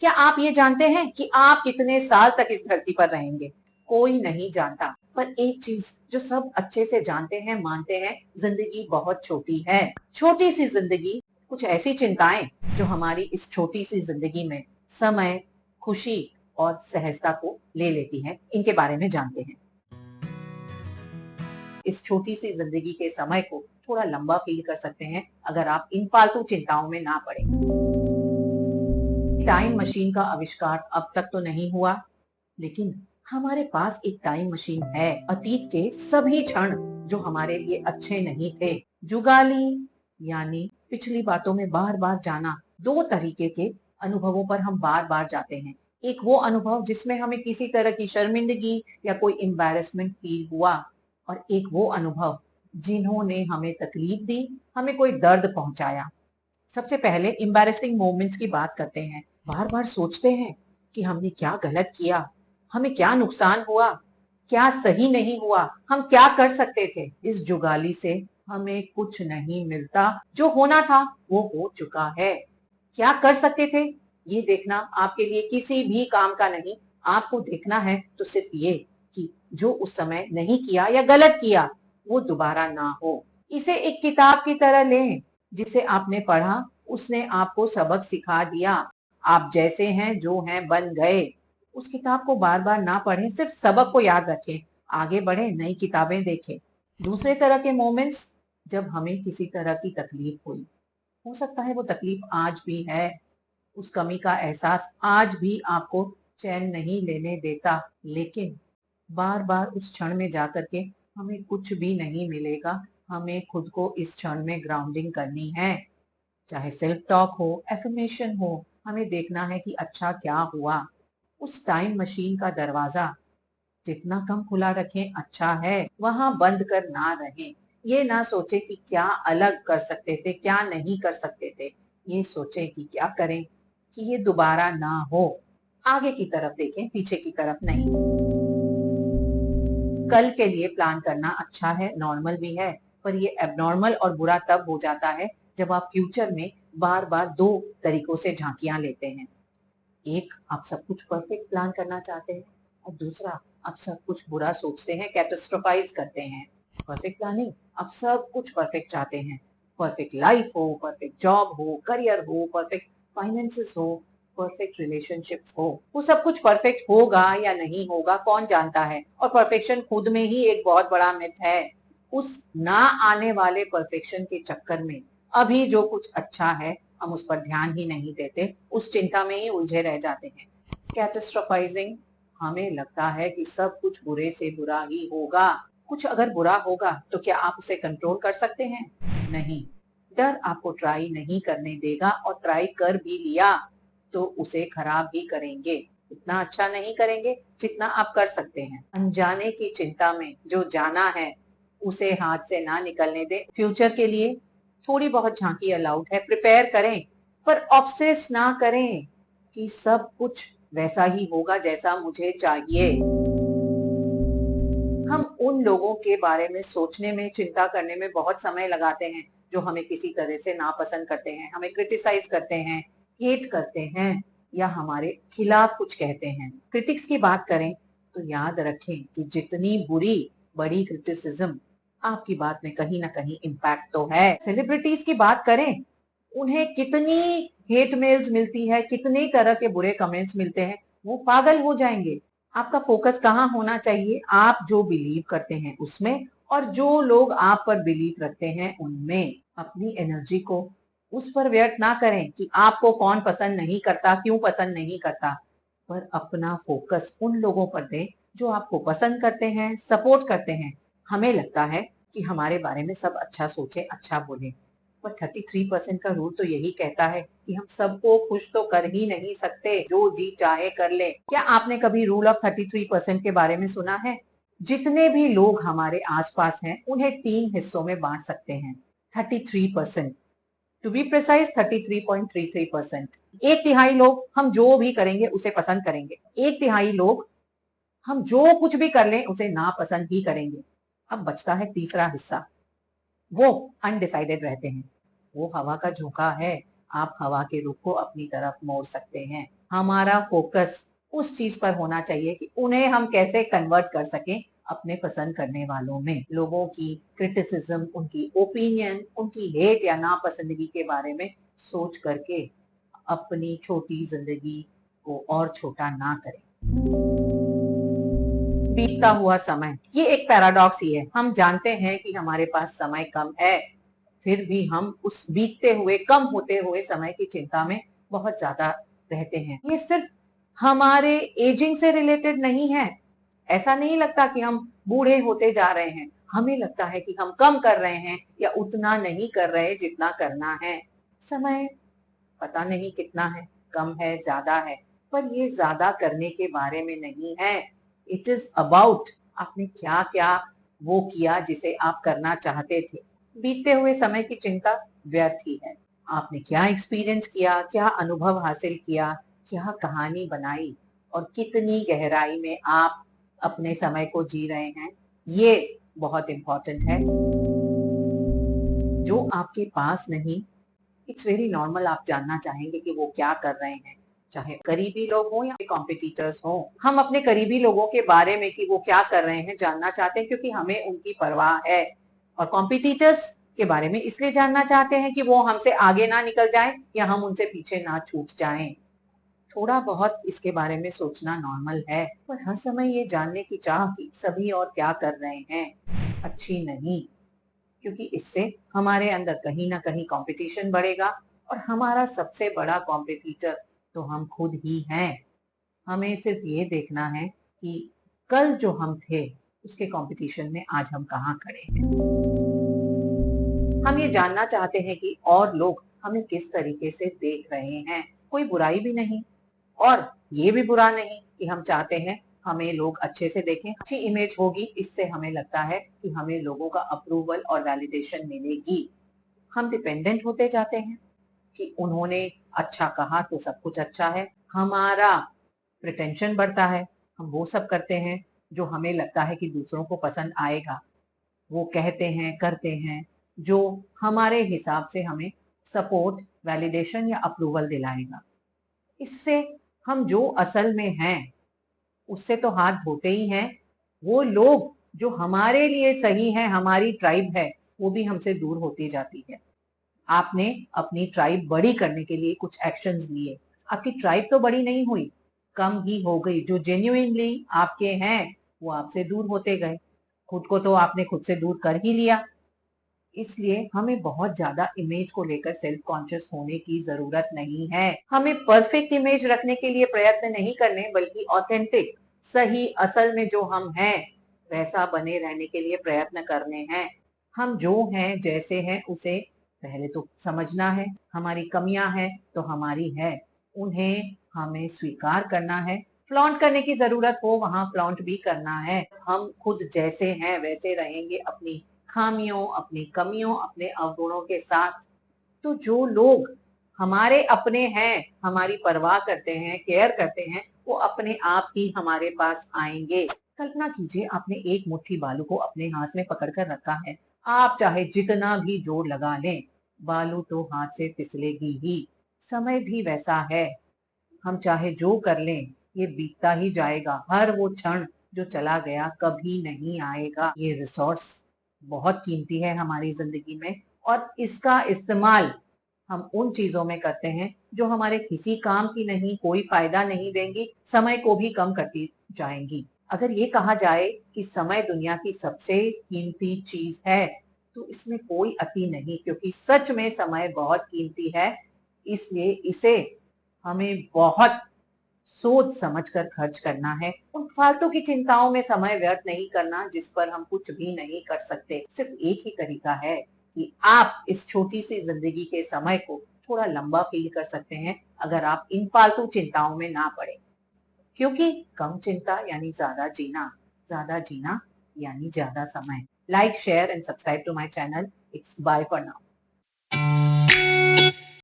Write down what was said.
क्या आप ये जानते हैं कि आप कितने साल तक इस धरती पर रहेंगे? कोई नहीं जानता। पर एक चीज जो सब अच्छे से जानते हैं, मानते हैं, जिंदगी बहुत छोटी है। छोटी सी जिंदगी, कुछ ऐसी चिंताएं जो हमारी इस छोटी सी जिंदगी में समय, खुशी और सहजता को ले लेती हैं, इनके बारे में जानते हैं। इस छोटी सी जिंदगी के समय को थोड़ा लंबा फील कर सकते हैं अगर आप इन फालतू चिंताओं में ना पड़े। टाइम मशीन का आविष्कार अब तक तो नहीं हुआ, लेकिन हमारे पास एक टाइम मशीन है। अतीत के सभी क्षण जो हमारे लिए अच्छे नहीं थे, जुगाली यानी पिछली बातों में बार बार जाना। दो तरीके के अनुभवों पर हम बार बार जाते हैं। एक वो अनुभव जिसमें हमें किसी तरह की शर्मिंदगी या कोई एम्बैरेसमेंट फील हुआ, और एक वो अनुभव जिन्होंने हमें तकलीफ दी, हमें कोई दर्द पहुंचाया। सबसे पहले एम्बैरेसिंग मोमेंट्स की बात करते हैं। बार बार सोचते हैं कि हमने क्या गलत किया, हमें क्या नुकसान हुआ, क्या सही नहीं हुआ, हम क्या कर सकते थे। इस जुगाली से हमें कुछ नहीं मिलता। जो होना था वो हो चुका है। क्या कर सकते थे, ये देखना आपके लिए किसी भी काम का नहीं। आपको देखना है तो सिर्फ ये कि जो उस समय नहीं किया या गलत किया वो दोबारा ना हो। इसे एक किताब की तरह लें जिसे आपने पढ़ा, उसने आपको सबक सिखा दिया, आप जैसे हैं जो हैं बन गए। उस किताब को बार बार ना पढ़ें, सिर्फ सबक को याद रखें, आगे बढ़े, नई किताबें देखें। दूसरे तरह के मोमेंट्स, जब हमें किसी तरह की तकलीफ हुई, हो सकता है वो तकलीफ आज भी है, उस कमी का एहसास आज भी आपको चैन नहीं लेने देता, लेकिन बार बार उस क्षण में जाकर के हमें कुछ भी नहीं मिलेगा। हमें खुद को इस क्षण में ग्राउंडिंग करनी है। चाहे सेल्फ टॉक हो, एफर्मेशन हो, हमें देखना है कि अच्छा क्या हुआ। उस टाइम मशीन का दरवाजा जितना कम खुला रखें अच्छा है, वहां बंद कर ना रहें। ये ना सोचे कि क्या अलग कर सकते थे, क्या नहीं कर सकते थे। ये सोचें कि क्या करें कि ये दोबारा ना हो। आगे की तरफ देखें, पीछे की तरफ नहीं। कल के लिए प्लान करना अच्छा है, नॉर्मल भी है, पर ये एबनॉर्मल और बुरा तब हो जाता है जब आप फ्यूचर में बार बार दो तरीकों से झांकियां लेते हैं। एक, आप सब कुछ परफेक्ट प्लान करना चाहते हैं, और दूसरा, आप सब कुछ बुरा सोचते हैं, कैटास्ट्रोफाइज करते हैं। परफेक्ट प्लानिंग, आप सब कुछ परफेक्ट चाहते हैं। परफेक्ट लाइफ हो, परफेक्ट जॉब हो, करियर हो, परफेक्ट फाइनेंसेस हो, परफेक्ट रिलेशनशिप्स हो। वो सब कुछ परफेक्ट होगा या नहीं होगा कौन जानता है। और परफेक्शन खुद में ही एक बहुत बड़ा मिथ है। उस ना आने वाले परफेक्शन के चक्कर में अभी जो कुछ अच्छा है हम उस पर ध्यान ही नहीं देते, उस चिंता में ही उलझे रह जाते हैं। कैटास्ट्रोफाइजिंग, हमें लगता है कि सब कुछ बुरे से बुरा ही होगा। कुछ अगर बुरा होगा तो क्या आप उसे कंट्रोल कर सकते हैं? नहीं। डर आपको ट्राई नहीं करने देगा, और ट्राई कर भी लिया तो उसे खराब ही करेंगे। इतना अच्छा नहीं करेंगे जितना आप कर सकते हैं। अनजाने की चिंता में जो जाना है उसे हाथ से ना निकलने दे। फ्यूचर के लिए थोड़ी बहुत झांकी अलाउड है, प्रिपेयर करें, पर ऑब्सेस ना करें कि सब कुछ वैसा ही होगा जैसा मुझे चाहिए। हम उन लोगों के बारे में सोचने में, चिंता करने में बहुत समय लगाते हैं जो हमें किसी तरह से नापसंद करते हैं, हमें क्रिटिसाइज करते हैं, हेट करते हैं, या हमारे खिलाफ कुछ कहते हैं। क्रिटिक्स की बात करें तो याद रखें कि जितनी बुरी बड़ी क्रिटिसिज्म, आपकी बात में कहीं ना कहीं इम्पैक्ट तो है। सेलिब्रिटीज की बात करें, उन्हें कितनी हेट मेल्स मिलती है, कितने तरह के बुरे कमेंट्स मिलते हैं, वो पागल हो जाएंगे। आपका फोकस कहाँ होना चाहिए? आप जो बिलीव करते हैं उसमें, और जो लोग आप पर बिलीव रखते हैं उनमें। अपनी एनर्जी को उस पर व्यर्थ ना करें कि आपको कौन पसंद नहीं करता, क्यों पसंद नहीं करता, पर अपना फोकस उन लोगों पर दें जो आपको पसंद करते हैं, सपोर्ट करते हैं। हमें लगता है कि हमारे बारे में सब अच्छा सोचे, अच्छा बोले, पर 33% का रूल तो यही कहता है कि हम सबको खुश तो कर ही नहीं सकते, जो जी चाहे कर ले। क्या आपने कभी रूल ऑफ 33% के बारे में सुना है? जितने भी लोग हमारे आसपास हैं उन्हें तीन हिस्सों में बांट सकते हैं। 33%, टू बी प्रिसाइज 33.33%। एक तिहाई लोग हम जो भी करेंगे उसे पसंद करेंगे, एक तिहाई लोग हम जो कुछ भी कर लें उसे नापसंद ही करेंगे। अब बचता है तीसरा हिस्सा, वो अनडिसाइडेड रहते हैं। वो हवा का झोंका है, आप हवा के रुख को अपनी तरफ मोड़ सकते हैं। हमारा फोकस उस चीज पर होना चाहिए कि उन्हें हम कैसे कन्वर्ट कर सकें अपने पसंद करने वालों में। लोगों की क्रिटिसिज्म, उनकी ओपिनियन, उनकी हेट या नापसंदगी के बारे में सोच करके अपनी छोटी जिंदगी को और छोटा ना करें। बीतता हुआ समय, ये एक पैराडॉक्स ही है। हम जानते हैं कि हमारे पास समय कम है, फिर भी हम उस बीतते हुए, कम होते हुए समय की चिंता में बहुत ज्यादा रहते हैं। ये सिर्फ हमारे एजिंग से रिलेटेड नहीं है। ऐसा नहीं लगता कि हम बूढ़े होते जा रहे हैं, हमें लगता है कि हम कम कर रहे हैं या उतना नहीं कर रहे जितना करना है। समय पता नहीं कितना है, कम है, ज्यादा है, पर ये ज्यादा करने के बारे में नहीं है। इट इज अबाउट आपने क्या क्या वो किया जिसे आप करना चाहते थे। बीतते हुए समय की चिंता व्यर्थ ही है। आपने क्या एक्सपीरियंस किया, क्या अनुभव हासिल किया, क्या कहानी बनाई और कितनी गहराई में आप अपने समय को जी रहे हैं, ये बहुत इंपॉर्टेंट है। जो आपके पास नहीं, इट्स वेरी नॉर्मल आप जानना चाहेंगे कि वो क्या कर रहे हैं, चाहे करीबी लोग हों या कॉम्पिटिटर्स हों। हम अपने करीबी लोगों के बारे में कि वो क्या कर रहे हैं जानना चाहते हैं क्योंकि हमें उनकी परवाह है, और कॉम्पिटिटर्स के बारे में इसलिए जानना चाहते हैं कि वो हमसे आगे ना निकल जाएं या हम उनसे पीछे ना छूट जाएं। थोड़ा बहुत इसके बारे में सोचना नॉर्मल है, पर हर समय ये जानने की चाह कि सभी और क्या कर रहे हैं अच्छी नहीं, क्योंकि इससे हमारे अंदर कहीं ना कहीं कंपटीशन बढ़ेगा और हमारा सबसे बड़ा कॉम्पिटिटर तो हम खुद ही हैं। हमें सिर्फ ये देखना है कि कल जो हम थे उसके कंपटीशन में आज हम कहाँ खड़े हैं। हम ये जानना चाहते हैं कि और लोग हमें किस तरीके से देख रहे हैं। कोई बुराई भी नहीं और ये भी बुरा नहीं कि हम चाहते हैं हमें लोग अच्छे से देखें, अच्छी इमेज होगी, इससे हमें लगता है कि हमें लोगों का अप्रूवल और वैलिडेशन मिलेगी। हम डिपेंडेंट होते जाते हैं कि उन्होंने अच्छा कहा तो सब कुछ अच्छा है। हमारा प्रिटेंशन बढ़ता है, हम वो सब करते हैं जो हमें लगता है कि दूसरों को पसंद आएगा। वो कहते हैं, करते हैं जो हमारे हिसाब से हमें सपोर्ट, वैलिडेशन या अप्रूवल दिलाएगा। इससे हम जो असल में हैं उससे तो हाथ धोते ही हैं। वो लोग जो हमारे लिए सही है, हमारी ट्राइब है, वो भी हमसे दूर होती जाती है। आपने अपनी ट्राइब बड़ी करने के लिए कुछ एक्शंस लिए, आपकी ट्राइब तो बड़ी नहीं हुई, कम ही हो गई। जो जेन्युइनली आपके हैं वो आपसे दूर होते गए। खुद को तो आपने खुद से दूर कर ही लिया। इसलिए हमें बहुत ज्यादा इमेज को लेकर सेल्फ कॉन्शियस होने की जरूरत नहीं है। हमें परफेक्ट इमेज रखने के लिए प्रयत्न नहीं करने, बल्कि ऑथेंटिक, सही, असल में जो हम हैं वैसा बने रहने के लिए प्रयत्न करने हैं। हम जो हैं, जैसे हैं, उसे पहले तो समझना है। हमारी कमियां हैं तो हमारी है, उन्हें हमें स्वीकार करना है। फ्लॉन्ट करने की जरूरत हो वहां फ्लॉन्ट भी करना है। हम खुद जैसे हैं वैसे रहेंगे, अपनी खामियों, अपनी कमियों, अपने अवगुणों के साथ, तो जो लोग हमारे अपने हैं, हमारी परवाह करते हैं, केयर करते हैं, वो अपने आप ही हमारे पास आएंगे। कल्पना कीजिए आपने एक मुट्ठी बालू को अपने हाथ में पकड़कर रखा है। आप चाहे जितना भी जोर लगा लें, बालू तो हाथ से फिसलेगी ही। समय भी वैसा है, हम चाहे जो कर लें ये बीतता ही जाएगा। हर वो क्षण जो चला गया कभी नहीं आएगा। ये रिसोर्स बहुत कीमती है हमारी जिंदगी में, और इसका इस्तेमाल हम उन चीजों में करते हैं जो हमारे किसी काम की नहीं, कोई फायदा नहीं देंगी, समय को भी कम करती जाएंगी। अगर ये कहा जाए कि समय दुनिया की सबसे कीमती चीज है तो इसमें कोई अति नहीं, क्योंकि सच में समय बहुत कीमती है। इसलिए इसे हमें बहुत सोच समझ कर खर्च करना है। उन फालतू की चिंताओं में समय व्यर्थ नहीं करना जिस पर हम कुछ भी नहीं कर सकते। सिर्फ एक ही तरीका है कि आप इस छोटी सी जिंदगी के समय को थोड़ा लंबा फील कर सकते हैं अगर आप इन फालतू चिंताओं में ना पड़े, क्योंकि कम चिंता यानी ज्यादा जीना यानी ज्यादा समय। Like, share and subscribe to my channel. It's bye for now.